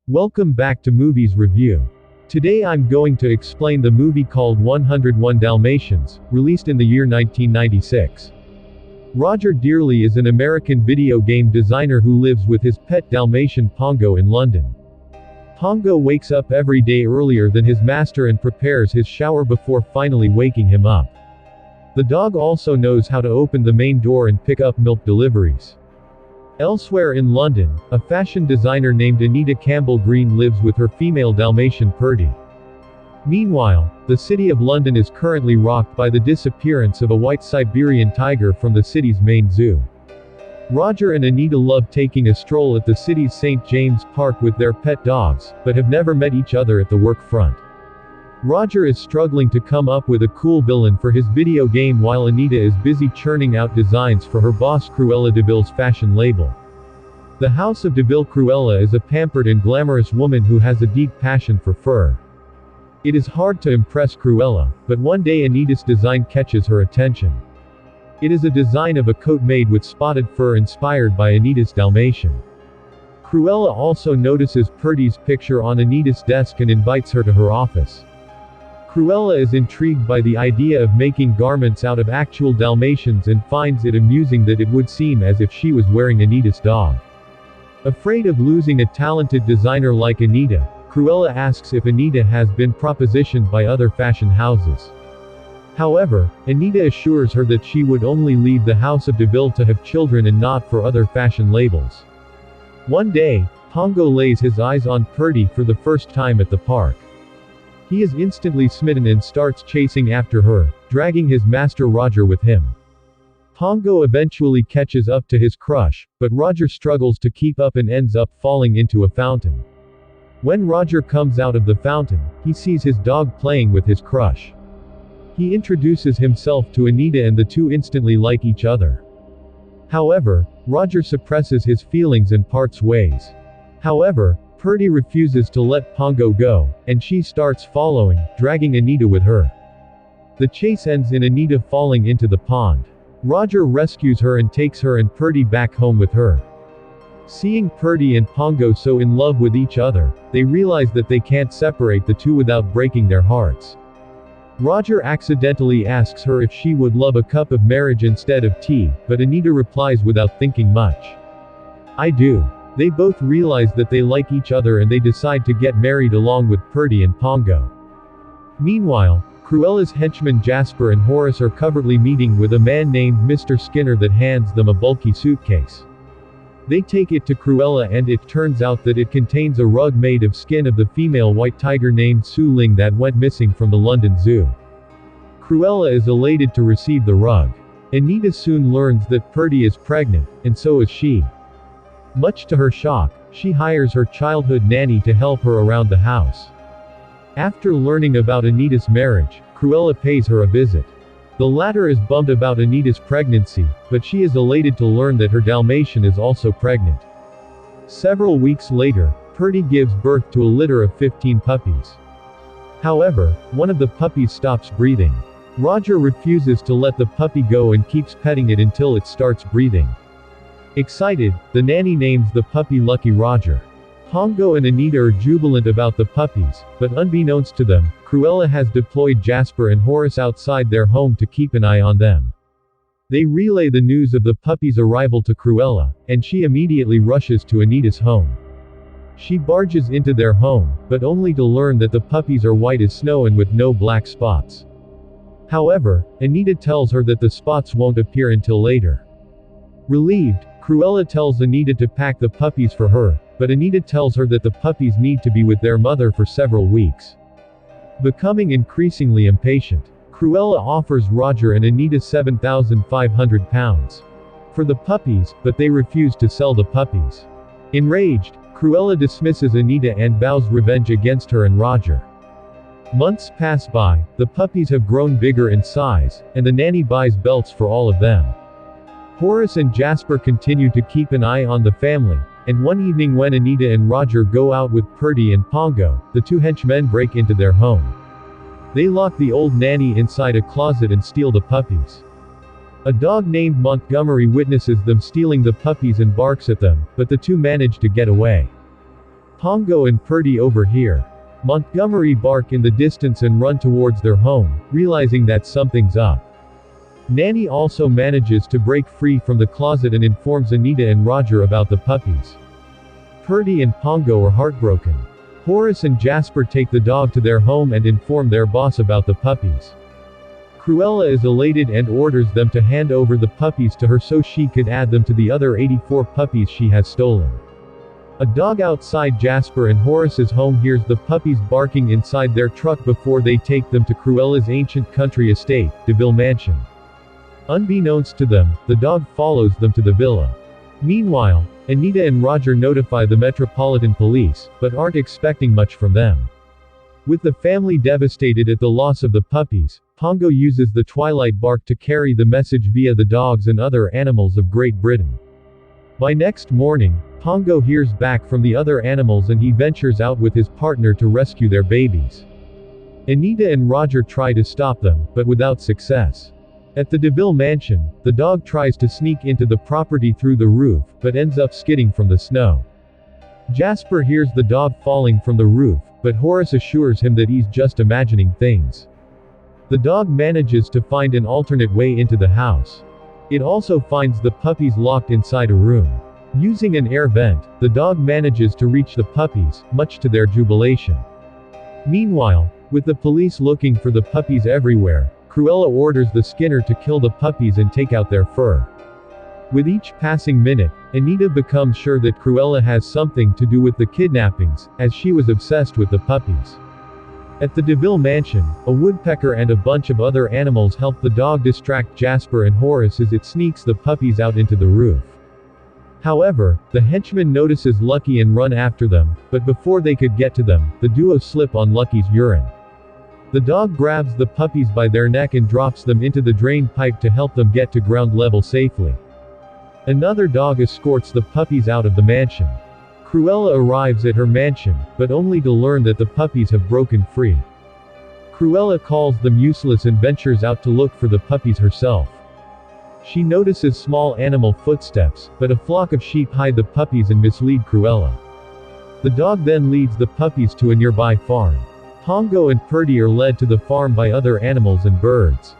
Welcome back to Movies Review. Today I'm going to explain the movie called 101 Dalmatians, released in the year 1996. Roger Dearly is an American video game designer who lives with his pet Dalmatian Pongo in London. Pongo wakes up every day earlier than his master and prepares his shower before finally waking him up. The dog also knows how to open the main door and pick up milk deliveries. Elsewhere in London, a fashion designer named Anita Campbell Green lives with her female Dalmatian Purdy. Meanwhile, the city of London is currently rocked by the disappearance of a white Siberian tiger from the city's main zoo. Roger and Anita love taking a stroll at the city's St. James Park with their pet dogs, but have never met each other at the work front. Roger is struggling to come up with a cool villain for his video game while Anita is busy churning out designs for her boss Cruella de Vil's fashion label. The House of de Vil Cruella is a pampered and glamorous woman who has a deep passion for fur. It is hard to impress Cruella, but one day Anita's design catches her attention. It is a design of a coat made with spotted fur inspired by Anita's Dalmatian. Cruella also notices Purdy's picture on Anita's desk and invites her to her office. Cruella is intrigued by the idea of making garments out of actual Dalmatians and finds it amusing that it would seem as if she was wearing Anita's dog. Afraid of losing a talented designer like Anita, Cruella asks if Anita has been propositioned by other fashion houses. However, Anita assures her that she would only leave the House of de Vil to have children and not for other fashion labels. One day, Pongo lays his eyes on Purdy for the first time at the park. He is instantly smitten and starts chasing after her, dragging his master Roger with him. Pongo eventually catches up to his crush, but Roger struggles to keep up and ends up falling into a fountain. When Roger comes out of the fountain, he sees his dog playing with his crush. He introduces himself to Anita and the two instantly like each other. However, Roger suppresses his feelings and parts ways. However, Purdy refuses to let Pongo go, and she starts following, dragging Anita with her. The chase ends in Anita falling into the pond. Roger rescues her and takes her and Purdy back home with her. Seeing Purdy and Pongo so in love with each other, they realize that they can't separate the two without breaking their hearts. Roger accidentally asks her if she would love a cup of marriage instead of tea, but Anita replies without thinking much. "I do." They both realize that they like each other and they decide to get married along with Purdy and Pongo. Meanwhile, Cruella's henchmen Jasper and Horace are covertly meeting with a man named Mr. Skinner that hands them a bulky suitcase. They take it to Cruella and it turns out that it contains a rug made of skin of the female white tiger named Su Ling that went missing from the London Zoo. Cruella is elated to receive the rug. Anita soon learns that Purdy is pregnant, and so is she. Much to her shock, she hires her childhood nanny to help her around the house. After learning about Anita's marriage, Cruella pays her a visit. The latter is bummed about Anita's pregnancy, but she is elated to learn that her Dalmatian is also pregnant. Several weeks later, Purdy gives birth to a litter of 15 puppies. However, one of the puppies stops breathing. Roger refuses to let the puppy go and keeps petting it until it starts breathing. Excited, the nanny names the puppy Lucky Roger. Pongo and Anita are jubilant about the puppies, but unbeknownst to them, Cruella has deployed Jasper and Horace outside their home to keep an eye on them. They relay the news of the puppy's arrival to Cruella, and she immediately rushes to Anita's home. She barges into their home, but only to learn that the puppies are white as snow and with no black spots. However, Anita tells her that the spots won't appear until later. Relieved, Cruella tells Anita to pack the puppies for her, but Anita tells her that the puppies need to be with their mother for several weeks. Becoming increasingly impatient, Cruella offers Roger and Anita £7,500 for the puppies, but they refuse to sell the puppies. Enraged, Cruella dismisses Anita and vows revenge against her and Roger. Months pass by, the puppies have grown bigger in size, and the nanny buys belts for all of them. Horace and Jasper continue to keep an eye on the family, and one evening when Anita and Roger go out with Purdy and Pongo, the two henchmen break into their home. They lock the old nanny inside a closet and steal the puppies. A dog named Montgomery witnesses them stealing the puppies and barks at them, but the two manage to get away. Pongo and Purdy overhear Montgomery bark in the distance and run towards their home, realizing that something's up. Nanny also manages to break free from the closet and informs Anita and Roger about the puppies. Purdy and Pongo are heartbroken. Horace and Jasper take the dog to their home and inform their boss about the puppies. Cruella is elated and orders them to hand over the puppies to her so she could add them to the other 84 puppies she has stolen. A dog outside Jasper and Horace's home hears the puppies barking inside their truck before they take them to Cruella's ancient country estate, DeVille Mansion. Unbeknownst to them, the dog follows them to the villa. Meanwhile, Anita and Roger notify the Metropolitan Police, but aren't expecting much from them. With the family devastated at the loss of the puppies, Pongo uses the Twilight bark to carry the message via the dogs and other animals of Great Britain. By next morning, Pongo hears back from the other animals and he ventures out with his partner to rescue their babies. Anita and Roger try to stop them, but without success. At the DeVille Mansion, the dog tries to sneak into the property through the roof, but ends up skidding from the snow. Jasper hears the dog falling from the roof, but Horace assures him that he's just imagining things. The dog manages to find an alternate way into the house. It also finds the puppies locked inside a room. Using an air vent, the dog manages to reach the puppies, much to their jubilation. Meanwhile, with the police looking for the puppies everywhere, Cruella orders the Skinner to kill the puppies and take out their fur. With each passing minute, Anita becomes sure that Cruella has something to do with the kidnappings, as she was obsessed with the puppies. At the DeVille Mansion, a woodpecker and a bunch of other animals help the dog distract Jasper and Horace as it sneaks the puppies out into the roof. However, the henchman notices Lucky and run after them, but before they could get to them, the duo slip on Lucky's urine. The dog grabs the puppies by their neck and drops them into the drain pipe to help them get to ground level safely. Another dog escorts the puppies out of the mansion. Cruella arrives at her mansion, but only to learn that the puppies have broken free. Cruella calls them useless and ventures out to look for the puppies herself. She notices small animal footsteps, but a flock of sheep hide the puppies and mislead Cruella. The dog then leads the puppies to a nearby farm. Pongo and Purdy are led to the farm by other animals and birds.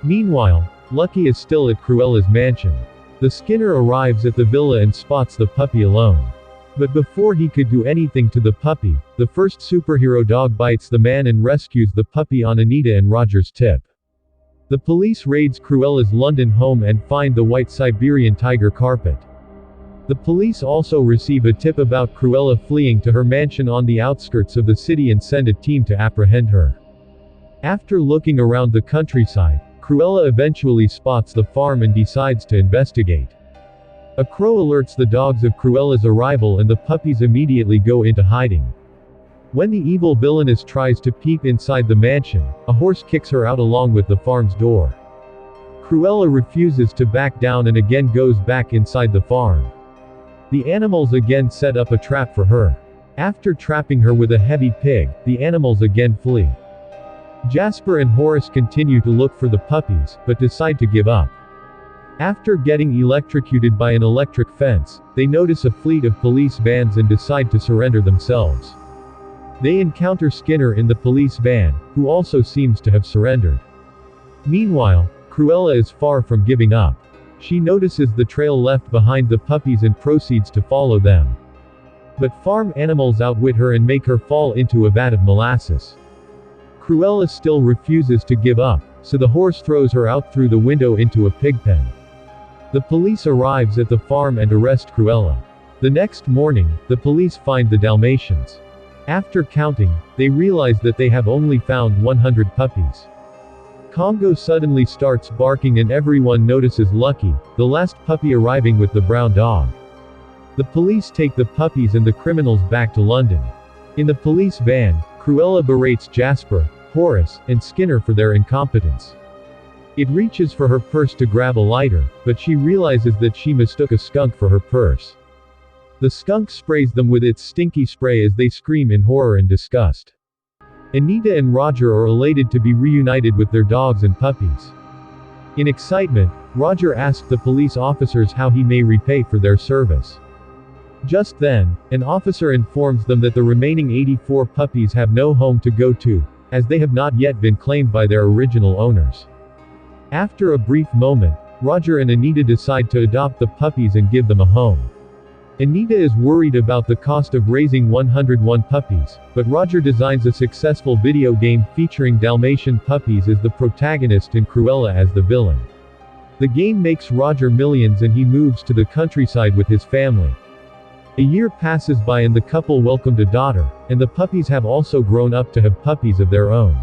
Meanwhile, Lucky is still at Cruella's mansion. The Skinner arrives at the villa and spots the puppy alone. But before he could do anything to the puppy, the first superhero dog bites the man and rescues the puppy on Anita and Roger's tip. The police raids Cruella's London home and find the white Siberian tiger carpet. The police also receive a tip about Cruella fleeing to her mansion on the outskirts of the city and send a team to apprehend her. After looking around the countryside, Cruella eventually spots the farm and decides to investigate. A crow alerts the dogs of Cruella's arrival and the puppies immediately go into hiding. When the evil villainess tries to peep inside the mansion, a horse kicks her out along with the farm's door. Cruella refuses to back down and again goes back inside the farm. The animals again set up a trap for her. After trapping her with a heavy pig, the animals again flee. Jasper and Horace continue to look for the puppies, but decide to give up. After getting electrocuted by an electric fence, they notice a fleet of police vans and decide to surrender themselves. They encounter Skinner in the police van, who also seems to have surrendered. Meanwhile, Cruella is far from giving up. She notices the trail left behind the puppies and proceeds to follow them. But farm animals outwit her and make her fall into a vat of molasses. Cruella still refuses to give up, so the horse throws her out through the window into a pig pen. The police arrives at the farm and arrest Cruella. The next morning, the police find the Dalmatians. After counting, they realize that they have only found 100 puppies. Congo suddenly starts barking and everyone notices Lucky, the last puppy arriving with the brown dog. The police take the puppies and the criminals back to London. In the police van, Cruella berates Jasper, Horace, and Skinner for their incompetence. It reaches for her purse to grab a lighter, but she realizes that she mistook a skunk for her purse. The skunk sprays them with its stinky spray as they scream in horror and disgust. Anita and Roger are elated to be reunited with their dogs and puppies. In excitement, Roger asks the police officers how he may repay for their service. Just then, an officer informs them that the remaining 84 puppies have no home to go to, as they have not yet been claimed by their original owners. After a brief moment, Roger and Anita decide to adopt the puppies and give them a home. Anita is worried about the cost of raising 101 puppies, but Roger designs a successful video game featuring Dalmatian puppies as the protagonist and Cruella as the villain. The game makes Roger millions and he moves to the countryside with his family. A year passes by and the couple welcomed a daughter, and the puppies have also grown up to have puppies of their own.